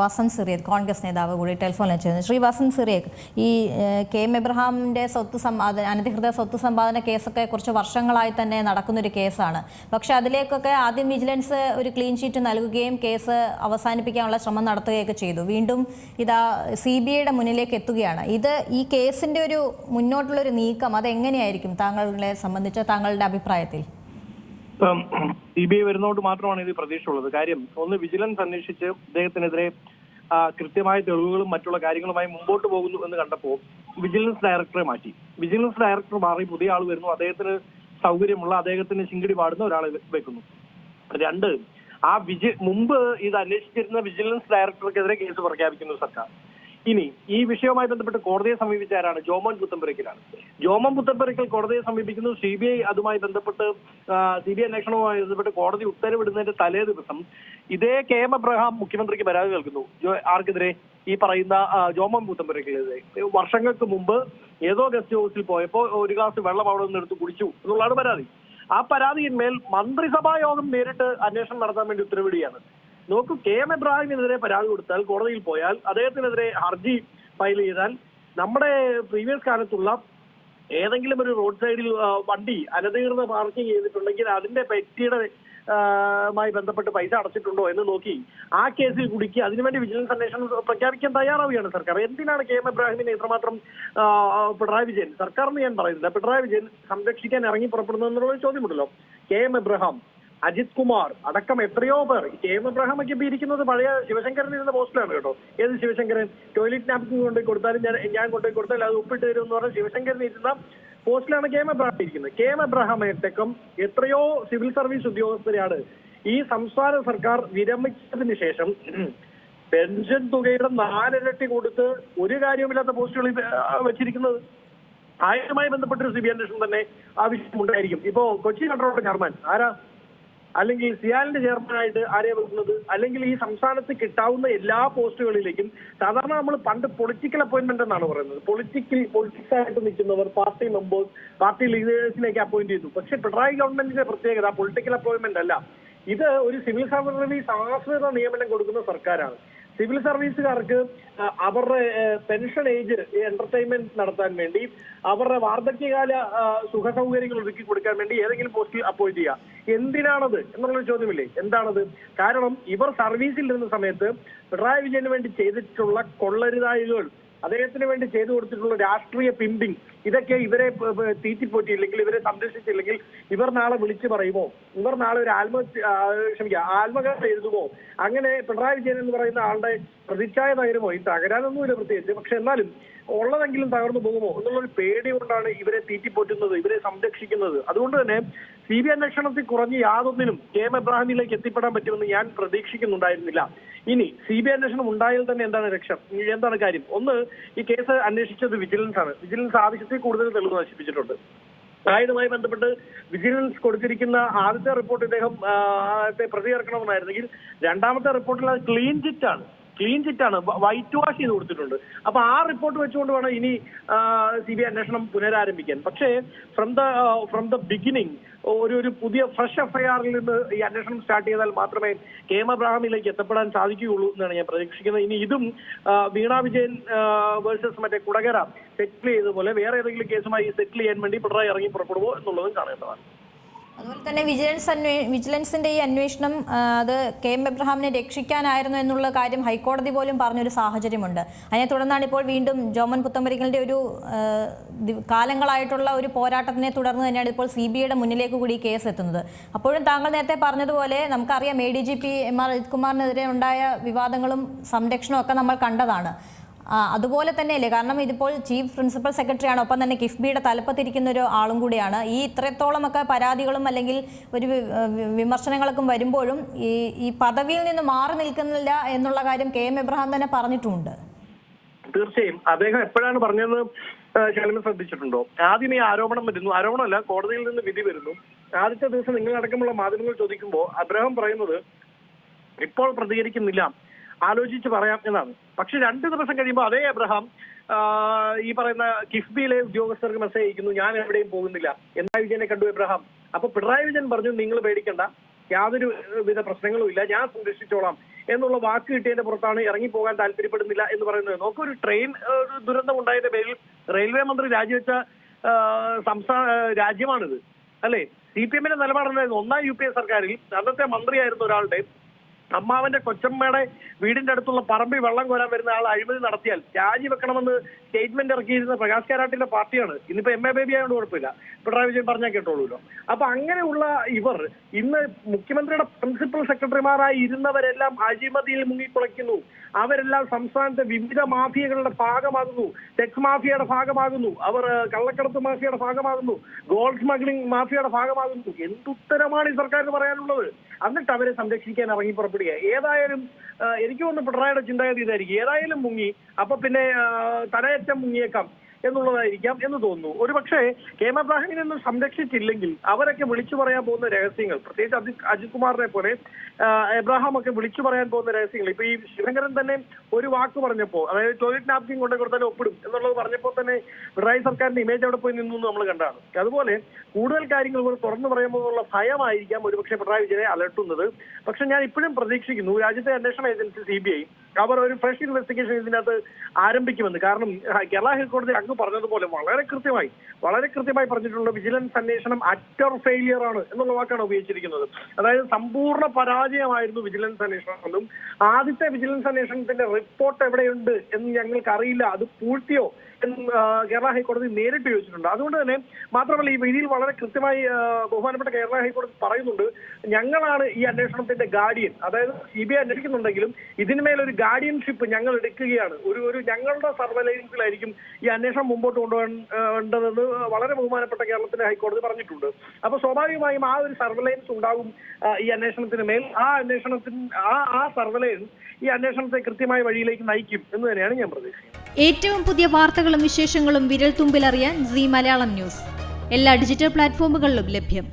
വസന്ത് സിറിയക് കോൺഗ്രസ് നേതാവ് കൂടി ടെലിഫോണിൽ ചേർന്നു. ശ്രീ വസന്ത് സിറിയക്, ഈ കെ.എം. എബ്രഹാമിൻ്റെ അനധികൃത സ്വത്ത് സമ്പാദന കേസൊക്കെ കുറച്ച് വർഷങ്ങളായി തന്നെ നടക്കുന്നൊരു കേസാണ്. പക്ഷേ അതിലേക്കൊക്കെ ആദ്യം വിജിലൻസ് ഒരു ക്ലീൻ ഷീറ്റ് നൽകുകയും കേസ് അവസാനിപ്പിക്കാനുള്ള ശ്രമം നടത്തുകയൊക്കെ ചെയ്തു. വീണ്ടും ഇതാ CBIയുടെ മുന്നിലേക്ക് എത്തുകയാണ്. ഈ കേസിൻ്റെ ഒരു മുന്നോട്ടുള്ളൊരു നീക്കം അതെങ്ങനെയായിരിക്കും താങ്കളെ സംബന്ധിച്ച്, താങ്കളുടെ അഭിപ്രായത്തിൽ? CBI വരുന്നതുകൊണ്ട് മാത്രമാണ് ഇത് പ്രതീക്ഷയുള്ളത്. കാര്യം ഒന്ന്, വിജിലൻസ് അന്വേഷിച്ച് ഇദ്ദേഹത്തിനെതിരെ കൃത്യമായ തെളിവുകളും മറ്റുള്ള കാര്യങ്ങളുമായി മുമ്പോട്ട് പോകുന്നു എന്ന് കണ്ടപ്പോൾ വിജിലൻസ് ഡയറക്ടറെ മാറ്റി. വിജിലൻസ് ഡയറക്ടർ മാറി പുതിയ ആൾ വരുന്നു, അദ്ദേഹത്തിന് സൗകര്യമുള്ള, അദ്ദേഹത്തിന് ചിങ്കിടി പാടുന്ന ഒരാളെ വെക്കുന്നു. രണ്ട്, മുമ്പ് ഇത് അന്വേഷിച്ചിരുന്ന വിജിലൻസ് ഡയറക്ടർക്കെതിരെ കേസ് പ്രഖ്യാപിക്കുന്നു സർക്കാർ. ഇനി ഈ വിഷയവുമായി ബന്ധപ്പെട്ട് കോടതിയെ സമീപിച്ച ആരാണ്? ജോമോൻ പുത്തമ്പുരയ്ക്കലാണ്. ജോമോൻ പുത്തമ്പുരയ്ക്കൽ കോടതിയെ സമീപിക്കുന്നു. CBI അതുമായി ബന്ധപ്പെട്ട് CBI അന്വേഷണവുമായി ബന്ധപ്പെട്ട് കോടതി ഉത്തരവിടുന്നതിന്റെ തലേ ദിവസം ഇതേ K.M. എബ്രഹാം മുഖ്യമന്ത്രിക്ക് പരാതി നൽകുന്നു. ആർക്കെതിരെ? ഈ പറയുന്ന ജോമോൻ പുത്തമ്പുരയ്ക്കെതിരെ. വർഷങ്ങൾക്ക് മുമ്പ് ഏതോ ഗസ്റ്റ് ഹൗസിൽ പോയപ്പോൾ ഒരു ഗ്ലാസ് വെള്ളം അവിടെ നിന്ന് എടുത്ത് കുടിച്ചു എന്നുള്ളതാണ് പരാതി. ആ പരാതിയിന്മേൽ മന്ത്രിസഭാ യോഗം നേരിട്ട് അന്വേഷണം നടത്താൻ വേണ്ടി ഉത്തരവിടുകയാണ്. നോക്കൂ, K.M. എബ്രഹാമിനെതിരെ പരാതി കൊടുത്താൽ, കോടതിയിൽ പോയാൽ, അദ്ദേഹത്തിനെതിരെ ഹർജി ഫയൽ ചെയ്താൽ, നമ്മുടെ പ്രീവിയസ് കാലത്തുള്ള ഏതെങ്കിലും ഒരു റോഡ് സൈഡിൽ വണ്ടി അനധികൃത പാർക്കിംഗ് ചെയ്തിട്ടുണ്ടെങ്കിൽ അതിന്റെ പെറ്റിയുടെ മായി ബന്ധപ്പെട്ട് പൈസ അടച്ചിട്ടുണ്ടോ എന്ന് നോക്കി ആ കേസിൽ കുടുക്കി അതിനുവേണ്ടി വിജിലൻസ് അന്വേഷണം പ്രഖ്യാപിക്കാൻ തയ്യാറാവുകയാണ് സർക്കാർ. എന്തിനാണ് K.M. എബ്രഹാമിനെ ഇത്രമാത്രം പിണറായി വിജയൻ, സർക്കാരെന്ന് ഞാൻ പറയുന്നില്ല, പിണറായി വിജയൻ സംരക്ഷിക്കാൻ ഇറങ്ങി പുറപ്പെടുന്നതെന്നുള്ള ചോദ്യമുണ്ടല്ലോ. K.M. എബ്രഹാം, അജിത് കുമാർ അടക്കം എത്രയോ പേർ. K.M. എബ്രഹാം ഒക്കെ ഇപ്പൊ ഇരിക്കുന്നത് പഴയ ശിവശങ്കരൻ ഇരുന്ന പോസ്റ്റിലാണ് കേട്ടോ. ഏത് ശിവശങ്കരൻ? ടോയ്ലറ്റ് നാപ്കിൻ കൊണ്ടുപോയി കൊടുത്താലും ഞാൻ കൊണ്ടുപോയി കൊടുത്താലും അത് ഒപ്പിട്ട് തരും എന്ന് പറഞ്ഞാൽ ശിവശങ്കരൻ ഇരുന്ന പോസ്റ്റിലാണ് K.M. എബ്രഹാം ഇരിക്കുന്നത്. K.M. എബ്രഹാമേറ്റക്കം എത്രയോ സിവിൽ സർവീസ് ഉദ്യോഗസ്ഥരെയാണ് ഈ സംസ്ഥാന സർക്കാർ വിരമിച്ചതിന് ശേഷം പെൻഷൻ തുകയുടെ 4 ഇരട്ടി കൊടുത്ത് ഒരു കാര്യവുമില്ലാത്ത പോസ്റ്റുകളിൽ വെച്ചിരിക്കുന്നത്. ആയുമായി ബന്ധപ്പെട്ടൊരു CBI അന്വേഷണം തന്നെ ആവശ്യമുണ്ടായിരിക്കും. ഇപ്പോ കൊച്ചി കൺട്രോളർ ചെയർമാൻ ആരാ? അല്ലെങ്കിൽ സിയാലിന്റെ ചെയർമാനായിട്ട് ആരെയാണ് വെക്കുന്നത്? അല്ലെങ്കിൽ ഈ സംസ്ഥാനത്ത് കിട്ടാവുന്ന എല്ലാ പോസ്റ്റുകളിലേക്കും സാധാരണ നമ്മൾ പണ്ട് പൊളിറ്റിക്കൽ അപ്പോയിന്റ്മെന്റ് എന്നാണ് പറയുന്നത്. പൊളിറ്റിക്സ് ആയിട്ട് നിൽക്കുന്നവർ പാർട്ടി മെമ്പേഴ്സ്, പാർട്ടി ലീഡേഴ്സിലേക്ക് അപ്പോയിന്റ് ചെയ്തു. പക്ഷെ പിണറായി ഗവൺമെന്റിന്റെ പ്രത്യേകത പൊളിറ്റിക്കൽ അപ്പോയിന്റ്മെന്റ് അല്ല, ഇത് ഒരു സിവിൽ സർവീസ് ആശ്രിത നിയമനം കൊടുക്കുന്ന സർക്കാരാണ്. സിവിൽ സർവീസുകാർക്ക് അവരുടെ പെൻഷൻ ഏജ് എന്റർടൈൻമെന്റ് നടത്താൻ വേണ്ടി, അവരുടെ വാർദ്ധക്യകാല സുഖ സൗകര്യങ്ങൾ ഒരുക്കി കൊടുക്കാൻ വേണ്ടി ഏതെങ്കിലും പോസ്റ്റിൽ അപ്പോയിന്റ് ചെയ്യുക. എന്തിനാണത് എന്നുള്ളൊരു ചോദ്യമില്ലേ? എന്താണത്? കാരണം ഇവർ സർവീസിൽ ഇരുന്ന സമയത്ത് പിണറായി വിജയന് വേണ്ടി ചെയ്തിട്ടുള്ള കൊള്ളരുതായ്കൾ, അദ്ദേഹത്തിന് വേണ്ടി ചെയ്തു കൊടുത്തിട്ടുള്ള രാഷ്ട്രീയ പിമ്പിങ്, ഇതൊക്കെ ഇവരെ തീറ്റിപ്പോറ്റിയില്ലെങ്കിൽ, ഇവരെ സംരക്ഷിച്ചില്ലെങ്കിൽ ഇവർ നാളെ വിളിച്ചു പറയുമോ? ഇവർ നാളെ ഒരു ആത്മകഥ എഴുതുമോ? അങ്ങനെ പിണറായി വിജയൻ എന്ന് പറയുന്ന ആളുടെ പ്രതിച്ഛായ തകരുമോ? ഈ തകരാനൊന്നുമില്ല പ്രത്യേകിച്ച്, പക്ഷെ എന്നാലും ഉള്ളതെങ്കിലും തകർന്നു പോകുമോ എന്നുള്ളൊരു പേടി കൊണ്ടാണ് ഇവരെ തീറ്റിപ്പോറ്റുന്നത്, ഇവരെ സംരക്ഷിക്കുന്നത്. അതുകൊണ്ട് തന്നെ CBI അന്വേഷണത്തിൽ കുറഞ്ഞ് യാതൊന്നിനും K.M. എബ്രഹാമിലേക്ക് എത്തിപ്പെടാൻ പറ്റുമെന്ന് ഞാൻ പ്രതീക്ഷിക്കുന്നുണ്ടായിരുന്നില്ല. ഇനി CBI അന്വേഷണം ഉണ്ടായാൽ തന്നെ എന്താണ് കാര്യം? ഒന്ന്, ഈ കേസ് അന്വേഷിച്ചത് വിജിലൻസ് ആണ്. വിജിലൻസ് ആവശ്യത്തിൽ കൂടുതൽ തെളിവ് നശിപ്പിച്ചിട്ടുണ്ട്. ആയതുമായി ബന്ധപ്പെട്ട് വിജിലൻസ് കൊടുത്തിരിക്കുന്ന ആദ്യത്തെ റിപ്പോർട്ട് ഇദ്ദേഹം പ്രതി ചേർക്കണമെന്നായിരുന്നെങ്കിൽ രണ്ടാമത്തെ റിപ്പോർട്ടിൽ അത് ക്ലീൻ ചിറ്റാണ്, വൈറ്റ് വാഷ് ചെയ്ത് കൊടുത്തിട്ടുണ്ട്. അപ്പൊ ആ റിപ്പോർട്ട് വെച്ചുകൊണ്ട് വേണം ഇനി CBI അന്വേഷണം പുനരാരംഭിക്കാൻ. പക്ഷേ ഫ്രം ദ ബിഗിനിങ് ഒരു പുതിയ ഫ്രഷ് FIRൽ നിന്ന് ഈ അന്വേഷണം സ്റ്റാർട്ട് ചെയ്താൽ മാത്രമേ K.M. എബ്രഹാമിലേക്ക് എത്തപ്പെടാൻ സാധിക്കുകയുള്ളൂ എന്നാണ് ഞാൻ പ്രതീക്ഷിക്കുന്നത്. ഇനി ഇതും വീണ വിജയൻ വേഴ്സസ് മറ്റേ കുടകര സെറ്റിൽ ചെയ്തതുപോലെ വേറെ ഏതെങ്കിലും കേസുമായി സെറ്റിൽ ചെയ്യാൻ വേണ്ടി പിണറായി ഇറങ്ങി പുറപ്പെടുമോ എന്നുള്ളതും കാണേണ്ടതാണ്. അതുപോലെ തന്നെ വിജിലൻസിന്റെ ഈ അന്വേഷണം അത് K.M. എബ്രഹാമിനെ രക്ഷിക്കാനായിരുന്നു എന്നുള്ള കാര്യം ഹൈക്കോടതി പോലും പറഞ്ഞൊരു സാഹചര്യമുണ്ട്. അതിനെ തുടർന്നാണ് ഇപ്പോൾ വീണ്ടും ജോമോൻ പുത്തമ്പുരയ്ക്കലിന്റെ ഒരു കാലങ്ങളായിട്ടുള്ള ഒരു പോരാട്ടത്തിനെ തുടർന്ന് തന്നെയാണ് ഇപ്പോൾ CBIയുടെ മുന്നിലേക്ക് കൂടി കേസ് എത്തുന്നത്. അപ്പോഴും താങ്കൾ നേരത്തെ പറഞ്ഞതുപോലെ നമുക്കറിയാം ADGP M.R. അജിത് കുമാറിനെതിരെ ഉണ്ടായ വിവാദങ്ങളും സംരക്ഷണവും ഒക്കെ നമ്മൾ കണ്ടതാണ്. അതുപോലെ തന്നെയല്ലേ, കാരണം ഇതിപ്പോൾ ചീഫ് പ്രിൻസിപ്പൽ സെക്രട്ടറിയാണ്, ഒപ്പം തന്നെ കിഫ്ബിയുടെ തലപ്പത്തിരിക്കുന്ന ഒരു ആളും കൂടിയാണ്. ഈ ഇത്രത്തോളമൊക്കെ പരാതികളും അല്ലെങ്കിൽ ഒരു വിമർശനങ്ങളൊക്കെ വരുമ്പോഴും ഈ പദവിയിൽ നിന്ന് മാറി നിൽക്കുന്നില്ല എന്നുള്ള കാര്യം K.M. എബ്രഹാം തന്നെ പറഞ്ഞിട്ടുമുണ്ട്. തീർച്ചയായും അദ്ദേഹം എപ്പോഴാണ് പറഞ്ഞതെന്ന് ശൈലജ ശ്രദ്ധിച്ചിട്ടുണ്ടോ? ആദ്യം ഈ ആരോപണം വരുന്നു, ആരോപണമല്ല, കോടതിയിൽ നിന്ന് വിധി വരുന്നു. ആദ്യത്തെ ദിവസം നിങ്ങളടക്കമുള്ള മാധ്യമങ്ങൾ ചോദിക്കുമ്പോൾ അബ്രഹാം പറയുന്നത് ഇപ്പോൾ പ്രതികരിക്കുന്നില്ല, ആലോചിച്ച് പറയാം എന്നാണ്. പക്ഷെ 2 ദിവസം കഴിയുമ്പോൾ അതേ അബ്രഹാം ഈ പറയുന്ന കിഫ്ബിയിലെ ഉദ്യോഗസ്ഥർക്ക് മെസ്സേജ് അയക്കുന്നു, ഞാൻ എവിടെയും പോകുന്നില്ല. പിണറായി വിജയനെ കണ്ടു എബ്രഹാം. അപ്പൊ പിണറായി വിജയൻ പറഞ്ഞു, നിങ്ങൾ പേടിക്കണ്ട, യാതൊരു വിധ പ്രശ്നങ്ങളും ഇല്ല, ഞാൻ സംരക്ഷിച്ചോളാം എന്നുള്ള വാക്ക് കിട്ടിയതിന്റെ പുറത്താണ് ഇറങ്ങിപ്പോകാൻ താല്പര്യപ്പെടുന്നില്ല എന്ന് പറയുന്നത്. നമുക്കൊരു ട്രെയിൻ ദുരന്തം ഉണ്ടായതിന്റെ പേരിൽ റെയിൽവേ മന്ത്രി രാജിവെച്ച സംസ്ഥാന രാജ്യമാണിത് അല്ലേ? CPM-ന്റെ നിലപാടുണ്ടായിരുന്നു. ഒന്നാം UPA സർക്കാരിൽ അന്നത്തെ മന്ത്രിയായിരുന്ന ഒരാളുടെ അമ്മാവന്റെ കൊച്ചമ്മയുടെ വീടിന്റെ അടുത്തുള്ള പറമ്പിൽ വെള്ളം കോരാൻ വരുന്ന ആൾ അഴിമതി നടത്തിയാൽ രാജിവെക്കണമെന്ന് സ്റ്റേറ്റ്മെന്റ് ഇറക്കിയിരുന്ന പ്രകാശ് കാരാട്ടിന്റെ പാർട്ടിയാണ്. ഇന്നിപ്പോ MA ബേബി ആയതുകൊണ്ട് കുഴപ്പമില്ല, പിണറായി വിജയൻ പറഞ്ഞാൽ കേട്ടോളൂല്ലോ. അപ്പൊ അങ്ങനെയുള്ള ഇവർ ഇന്ന് മുഖ്യമന്ത്രിയുടെ പ്രിൻസിപ്പൽ സെക്രട്ടറിമാരായി ഇരുന്നവരെല്ലാം അഴിമതിയിൽ മുങ്ങിക്കുളയ്ക്കുന്നു. അവരെല്ലാം സംസ്ഥാനത്തെ വിവിധ മാഫിയകളുടെ ഭാഗമാകുന്നു. സെക്സ് മാഫിയയുടെ ഭാഗമാകുന്നു, അവർ കള്ളക്കടത്ത് മാഫിയയുടെ ഭാഗമാകുന്നു, ഗോൾഡ് സ്മഗ്ലിംഗ് മാഫിയയുടെ ഭാഗമാകുന്നു. എന്തുത്തരമാണ് ഈ സർക്കാരിന് പറയാനുള്ളത്? എന്നിട്ട് അവരെ സംരക്ഷിക്കാൻ ഇറങ്ങി പുറപ്പെടുക. ഏതായാലും എനിക്ക് തോന്നുന്നു പിണറായിയുടെ ചിന്താഗതി ഇതായിരിക്കും. ഏതായാലും മുങ്ങി, അപ്പൊ പിന്നെ തലയറ്റം മുങ്ങിയേക്കാം എന്നുള്ളതായിരിക്കാം എന്ന് തോന്നുന്നു. ഒരുപക്ഷെ KM എബ്രാഹിമിനൊന്നും സംരക്ഷിച്ചില്ലെങ്കിൽ അവരൊക്കെ വിളിച്ചു പറയാൻ പോകുന്ന രഹസ്യങ്ങൾ, പ്രത്യേകിച്ച് അജിത് കുമാറിനെ പോലെ എബ്രാഹാം ഒക്കെ വിളിച്ചു പറയാൻ പോകുന്ന രഹസ്യങ്ങൾ, ഇപ്പൊ ഈ ശിവശങ്കരൻ തന്നെ ഒരു വാക്ക് പറഞ്ഞപ്പോ, അതായത് ടോയ്ലറ്റ് നാപ്കിൻ കൊണ്ടു കൊടുത്താൽ ഒപ്പിടും എന്നുള്ളത് പറഞ്ഞപ്പോൾ തന്നെ പിണറായി സർക്കാരിന്റെ ഇമേജ് അവിടെ പോയി നിന്നു നമ്മൾ കണ്ടാണ്. അതുപോലെ കൂടുതൽ കാര്യങ്ങൾ ഇവർ തുറന്നു പറയുമ്പോഴുള്ള ഭയമായിരിക്കാം ഒരുപക്ഷെ പിണറായി വിജയനെ അലട്ടുന്നത്. പക്ഷെ ഞാൻ ഇപ്പോഴും പ്രതീക്ഷിക്കുന്നു രാജ്യത്തെ അന്വേഷണ ഏജൻസി CBI അവർ ഒരു ഫ്രഷ് ഇൻവെസ്റ്റിഗേഷൻ ഇതിനകത്ത് ആരംഭിക്കുമെന്ന്. കാരണം കേരള ഹൈക്കോടതി അങ്ങ് പറഞ്ഞതുപോലെ വളരെ കൃത്യമായി പറഞ്ഞിട്ടുള്ള വിജിലൻസ് അന്വേഷണം അറ്റർ ഫെയിലിയർ ആണ് എന്നുള്ള വാക്കാണ് ഉപയോഗിച്ചിരിക്കുന്നത്. അതായത് സമ്പൂർണ്ണ പരാജയമായിരുന്നു വിജിലൻസ് അന്വേഷണം എന്നും ആദ്യത്തെ വിജിലൻസ് അന്വേഷണത്തിന്റെ റിപ്പോർട്ട് എവിടെയുണ്ട് എന്ന് ഞങ്ങൾക്ക് അറിയില്ല, അത് പൂഴ്ത്തിയോ എന്ന് കേരള ഹൈക്കോടതി നേരിട്ട് ചോദിച്ചിട്ടുണ്ട്. അതുകൊണ്ട് തന്നെ മാത്രമല്ല ഈ വിധിയിൽ വളരെ കൃത്യമായി ബഹുമാനപ്പെട്ട കേരള ഹൈക്കോടതി പറയുന്നുണ്ട്, ഞങ്ങളാണ് ഈ അന്വേഷണത്തിന്റെ ഗാർഡിയൻ. അതായത് CBI അന്വേഷിക്കുന്നുണ്ടെങ്കിലും ഇതിന്മേലൊരു ഗാർഡിയൻഷിപ്പ് ഞങ്ങൾ എടുക്കുകയാണ്. ഒരു ഞങ്ങളുടെ സർവൈലൻസിലായിരിക്കും ഈ അന്വേഷണം മുമ്പോട്ട് കൊണ്ടുപോകേണ്ടതെന്ന് വളരെ ബഹുമാനപ്പെട്ട കേരളത്തിന്റെ ഹൈക്കോടതി പറഞ്ഞിട്ടുണ്ട്. അപ്പൊ സ്വാഭാവികമായും ആ ഒരു സർവൈലൻസ് ഉണ്ടാകും ഈ അന്വേഷണത്തിന് മേൽ. ആ സർവൈലൻസ് ഈ അന്വേഷണത്തെ കൃത്യമായ വഴിയിലേക്ക് നയിക്കും എന്ന് തന്നെയാണ് ഞാൻ പ്രതീക്ഷിക്കുന്നത്. ഏറ്റവും പുതിയ വാർത്തകളും വിശേഷങ്ങളും വിരൽ തുമ്പിലറിയാൻ Zee മലയാളം ന്യൂസ് എല്ലാ ഡിജിറ്റൽ പ്ലാറ്റ്ഫോമുകളിലും ലഭ്യം.